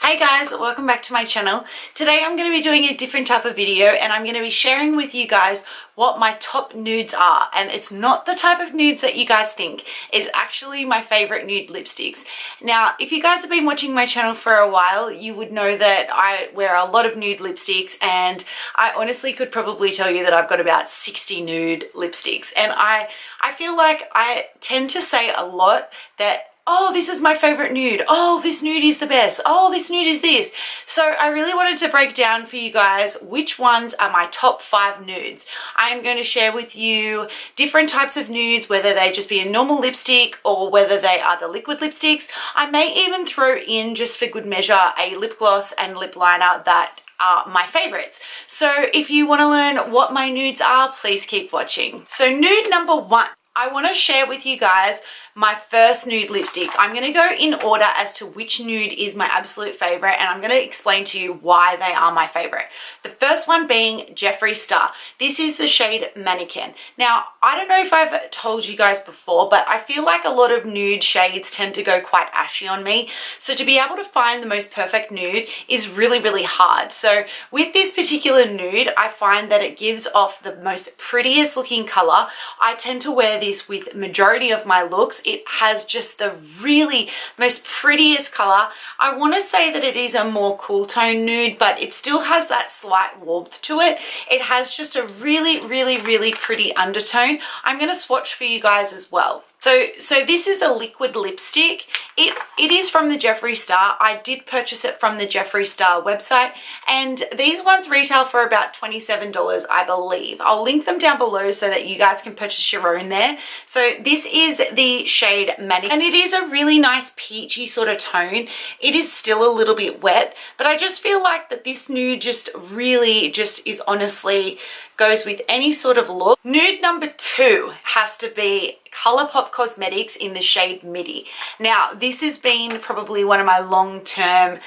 Hey guys, welcome back to my channel. Today I'm going to be doing a different type of video and I'm going to be sharing with you guys what my top nudes are. And it's not the type of nudes that you guys think. It's actually my favorite nude lipsticks. Now, if you guys have been watching my channel for a while, you would know that I wear a lot of nude lipsticks, and I honestly could probably tell you that I've got about 60 nude lipsticks. And I feel like I tend to say a lot that, oh, this is my favorite nude. Oh, this nude is the best. Oh, this nude is this. So I really wanted to break down for you guys which ones are my top 5 nudes. I am going to share with you different types of nudes, whether they just be a normal lipstick or whether they are the liquid lipsticks. I may even throw in, just for good measure, a lip gloss and lip liner that are my favorites. So if you want to learn what my nudes are, please keep watching. So nude number 1. I want to share with you guys my first nude lipstick. I'm going to go in order as to which nude is my absolute favorite, and I'm going to explain to you why they are my favorite. The first one being Jeffree Star. This is the shade Mannequin. Now, I don't know if I've told you guys before, but I feel like a lot of nude shades tend to go quite ashy on me. So to be able to find the most perfect nude is really, really hard. So with this particular nude, I find that it gives off the most prettiest looking color. I tend to wear this with majority of my looks. It has just the really most prettiest color. I want to say that it is a more cool tone nude, but it still has that slight warmth to it. It has just a really, really, really pretty undertone. I'm going to swatch for you guys as well. So this is a liquid lipstick. It is from the Jeffree Star. I did purchase it from the Jeffree Star website, and these ones retail for about $27, I believe. I'll link them down below so that you guys can purchase your own there. So this is the shade Mannequin, and it is a really nice peachy sort of tone. It is still a little bit wet, but I just feel like that this nude just really just is honestly goes with any sort of look. Nude number 2 has to be ColourPop Cosmetics in the shade Midi. Now, this has been probably one of my long-term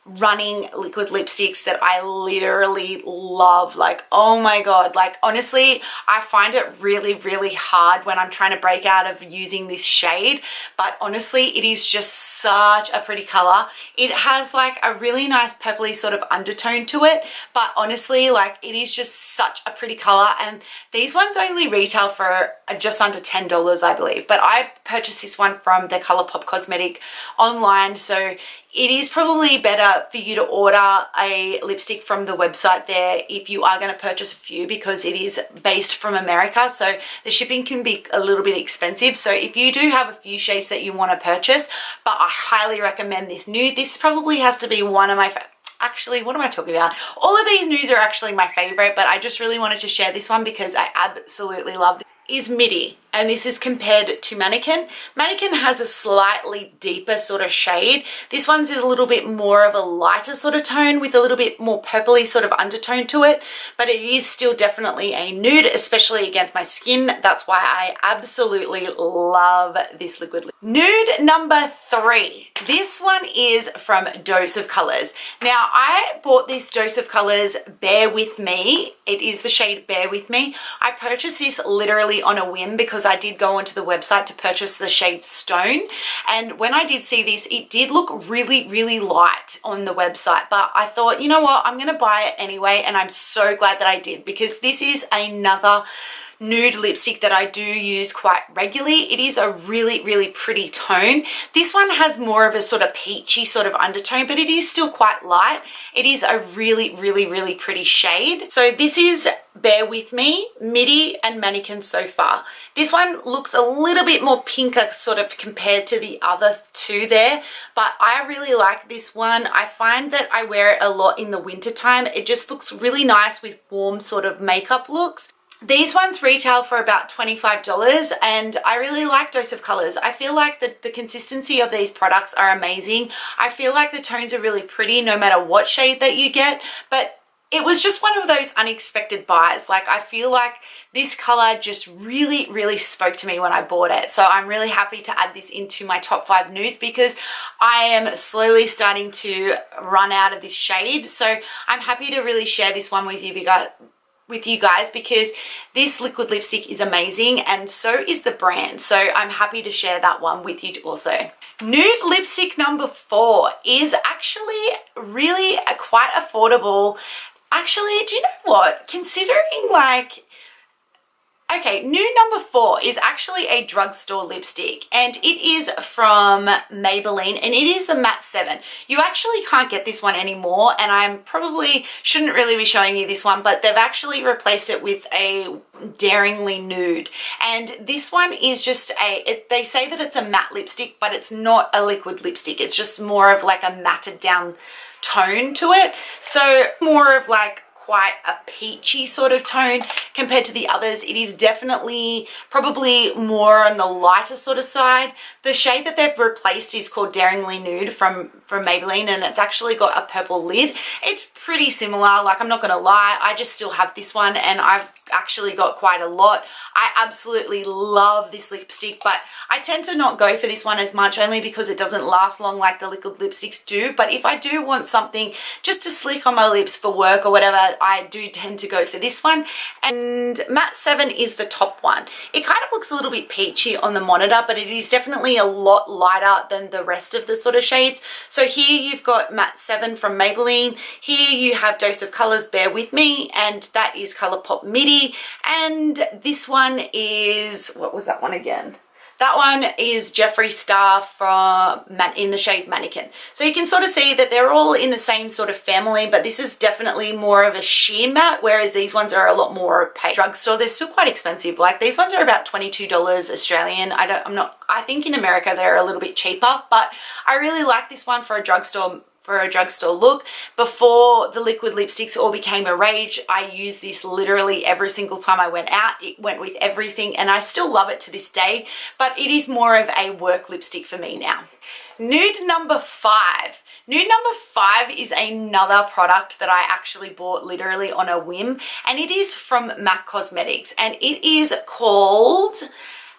running liquid lipsticks that I literally love. Like, oh my god, like honestly, I find it really, really hard when I'm trying to break out of using this shade, but honestly, it is just such a pretty color. It has like a really nice purpley sort of undertone to it, but honestly, like it is just such a pretty color, and these ones only retail for just under $10, I believe, but I purchased this one from the ColourPop Cosmetic online, so it is probably better for you to order a lipstick from the website there if you are going to purchase a few, because it is based from America, so the shipping can be a little bit expensive. So if you do have a few shades that you want to purchase, but I highly recommend this nude. This probably has to be one of my actually, what am I talking about? All of these nudes are actually my favorite, but I just really wanted to share this one because I absolutely love it. Is Midi, and this is compared to Mannequin. Mannequin has a slightly deeper sort of shade. This one's is a little bit more of a lighter sort of tone with a little bit more purpley sort of undertone to it, but it is still definitely a nude, especially against my skin. That's why I absolutely love this liquid. Nude number 3. This one is from Dose of Colors. Now, I bought this Dose of Colors Bear With Me. It is the shade Bear With Me. I purchased this literally on a whim because I did go onto the website to purchase the shade Stone, and when I did see this, it did look really, really light on the website, but I thought, you know what, I'm gonna buy it anyway, and I'm so glad that I did, because this is another nude lipstick that I do use quite regularly. It is a really, really pretty tone. This one has more of a sort of peachy sort of undertone, but it is still quite light. It is a really, really, really pretty shade. So this is Bear With Me, Midi, and Mannequin so far. This one looks a little bit more pinker sort of compared to the other two there, but I really like this one. I find that I wear it a lot in the winter time. It just looks really nice with warm sort of makeup looks. These ones retail for about $25, and I really like Dose of Colors. I feel like the consistency of these products are amazing. I feel like the tones are really pretty no matter what shade that you get, but it was just one of those unexpected buys. Like, I feel like this color just really, really spoke to me when I bought it. So I'm really happy to add this into my top 5 nudes, because I am slowly starting to run out of this shade. So I'm happy to really share this one with you guys because this liquid lipstick is amazing, and so is the brand. So I'm happy to share that one with you also. Nude lipstick number 4 is actually really quite affordable. Actually, do you know what? Considering like, okay, nude number 4 is actually a drugstore lipstick, and it is from Maybelline, and it is the Matte 7. You actually can't get this one anymore, and I probably shouldn't really be showing you this one, but they've actually replaced it with a Daringly Nude. And this one is just they say that it's a matte lipstick, but it's not a liquid lipstick. It's just more of like a matted down tone to it. So more of like quite a peachy sort of tone compared to the others. It is definitely probably more on the lighter sort of side. The shade that they've replaced is called Daringly Nude from Maybelline, and it's actually got a purple lid. It's pretty similar, like I'm not gonna lie, I just still have this one and I've actually got quite a lot. I absolutely love this lipstick, but I tend to not go for this one as much only because it doesn't last long like the liquid lipsticks do. But if I do want something just to slick on my lips for work or whatever, I do tend to go for this one. And Matte 7 is the top one. It kind of looks a little bit peachy on the monitor, but it is definitely a lot lighter than the rest of the sort of shades. So here you've got Matte 7 from Maybelline. Here you have Dose of Colors, Bear With Me, and that is Colourpop Midi. And this one is, what was that one again? That one is Jeffree Star from in the shade Mannequin. So you can sort of see that they're all in the same sort of family, but this is definitely more of a sheer matte, whereas these ones are a lot more opaque. Drugstore, they're still quite expensive. Like these ones are about $22 Australian. I think in America they're a little bit cheaper, but I really like this one for a drugstore look. Before the liquid lipsticks all became a rage, I used this literally every single time I went out. It went with everything and I still love it to this day, but it is more of a work lipstick for me now. Nude number 5. Nude number 5 is another product that I actually bought literally on a whim, and it is from MAC Cosmetics, and it is called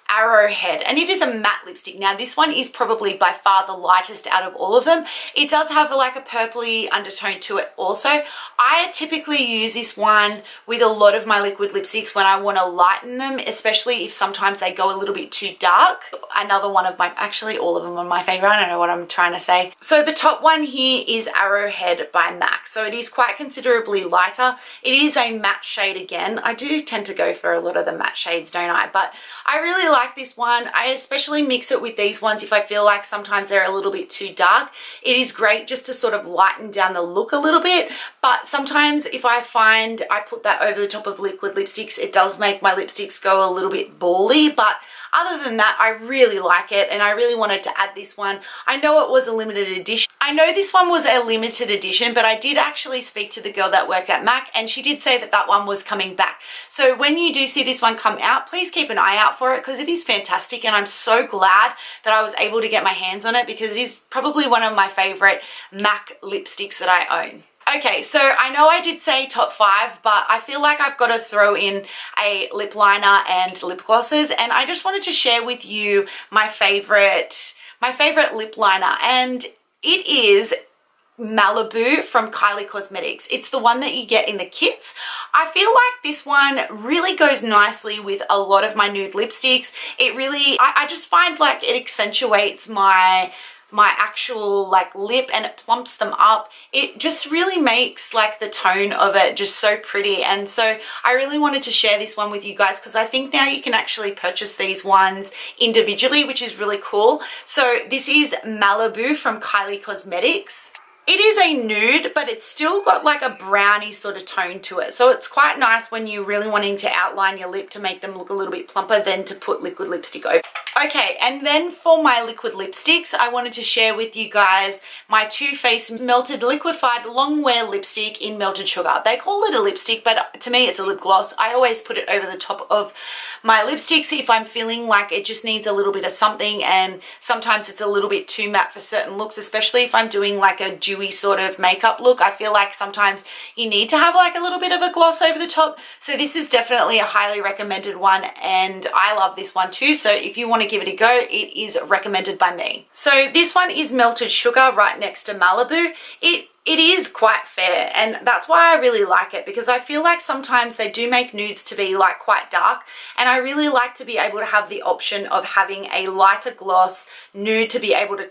Arrowhead, and it is a matte lipstick. Now this one is probably by far the lightest out of all of them. It does have like a purpley undertone to it also. I typically use this one with a lot of my liquid lipsticks when I want to lighten them, especially if sometimes they go a little bit too dark. Another one of my, actually all of them are my favorite. I don't know what I'm trying to say. So the top one here is Arrowhead by MAC. So it is quite considerably lighter. It is a matte shade again. I do tend to go for a lot of the matte shades, don't I? But I really like this one. I especially mix it with these ones if I feel like sometimes they're a little bit too dark. It is great just to sort of lighten down the look a little bit, but sometimes if I find I put that over the top of liquid lipsticks, it does make my lipsticks go a little bit bally. But other than that, I really like it and I really wanted to add this one. I know it was a limited edition. I know this one was a limited edition, but I did actually speak to the girl that worked at MAC and she did say that that one was coming back. So when you do see this one come out, please keep an eye out for it because it is fantastic and I'm so glad that I was able to get my hands on it because it is probably one of my favorite MAC lipsticks that I own. Okay, so I know I did say top 5, but I feel like I've got to throw in a lip liner and lip glosses, and I just wanted to share with you my favorite lip liner, and it is Malibu from Kylie Cosmetics. It's the one that you get in the kits. I feel like this one really goes nicely with a lot of my nude lipsticks. It really, I just find like it accentuates my actual like lip and it plumps them up. It just really makes like the tone of it just so pretty, and so I really wanted to share this one with you guys because I think now you can actually purchase these ones individually, which is really cool. So this is Malibu from Kylie Cosmetics. It is a nude, but it's still got like a brownie sort of tone to it. So it's quite nice when you're really wanting to outline your lip to make them look a little bit plumper than to put liquid lipstick over. Okay, and then for my liquid lipsticks, I wanted to share with you guys my Too Faced Melted Liquefied Long Wear Lipstick in Melted Sugar. They call it a lipstick, but to me it's a lip gloss. I always put it over the top of my lipsticks if I'm feeling like it just needs a little bit of something, and sometimes it's a little bit too matte for certain looks, especially if I'm doing like a dewy sort of makeup look. I feel like sometimes you need to have like a little bit of a gloss over the top. So this is definitely a highly recommended one, and I love this one too. So if you want to give it a go, it is recommended by me. So this one is Melted Sugar right next to Malibu. It is quite fair, and that's why I really like it, because I feel like sometimes they do make nudes to be like quite dark, and I really like to be able to have the option of having a lighter gloss nude to be able to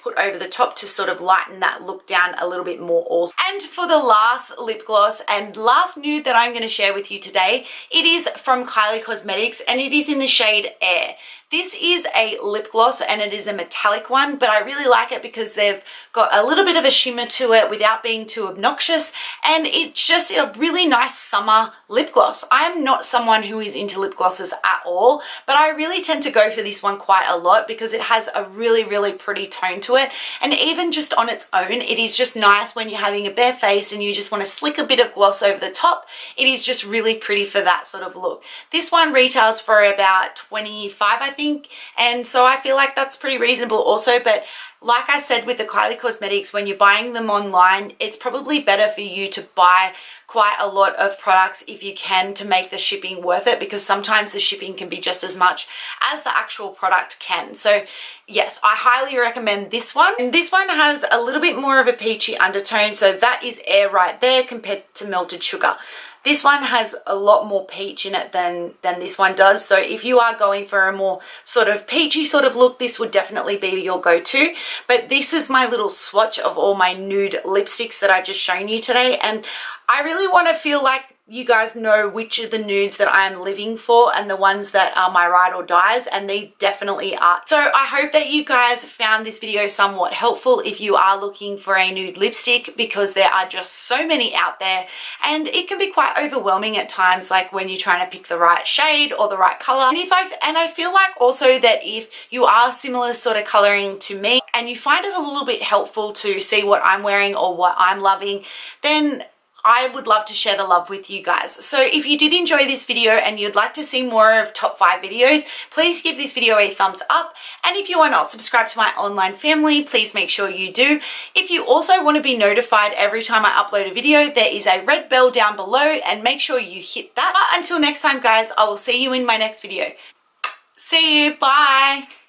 put over the top to sort of lighten that look down a little bit more also. And for the last lip gloss and last nude that I'm going to share with you today, it is from Kylie Cosmetics and it is in the shade Air. This is a lip gloss and it is a metallic one, but I really like it because they've got a little bit of a shimmer to it without being too obnoxious, and it's just a really nice summer lip gloss. I am not someone who is into lip glosses at all, but I really tend to go for this one quite a lot because it has a really, really pretty tone to it, and even just on its own, it is just nice when you're having a bare face and you just want to slick a bit of gloss over the top. It is just really pretty for that sort of look. This one retails for about $25, I think, and so I feel like that's pretty reasonable also. But like I said with the Kylie Cosmetics, when you're buying them online, it's probably better for you to buy quite a lot of products if you can, to make the shipping worth it, because sometimes the shipping can be just as much as the actual product can. So yes, I highly recommend this one. And this one has a little bit more of a peachy undertone, so that is Air right there compared to Melted Sugar. This one has a lot more peach in it than this one does. So if you are going for a more sort of peachy sort of look, this would definitely be your go-to. But this is my little swatch of all my nude lipsticks that I've just shown you today. And I really want to feel like you guys know which of the nudes that I am living for and the ones that are my ride or dies, and they definitely are. So I hope that you guys found this video somewhat helpful if you are looking for a nude lipstick, because there are just so many out there and it can be quite overwhelming at times, like when you're trying to pick the right shade or the right color. And I feel like also that if you are similar sort of coloring to me and you find it a little bit helpful to see what I'm wearing or what I'm loving, then I would love to share the love with you guys. So if you did enjoy this video and you'd like to see more of top 5 videos, please give this video a thumbs up. And if you are not subscribed to my online family, please make sure you do. If you also want to be notified every time I upload a video, there is a red bell down below, and make sure you hit that. But until next time guys, I will see you in my next video. See you, bye.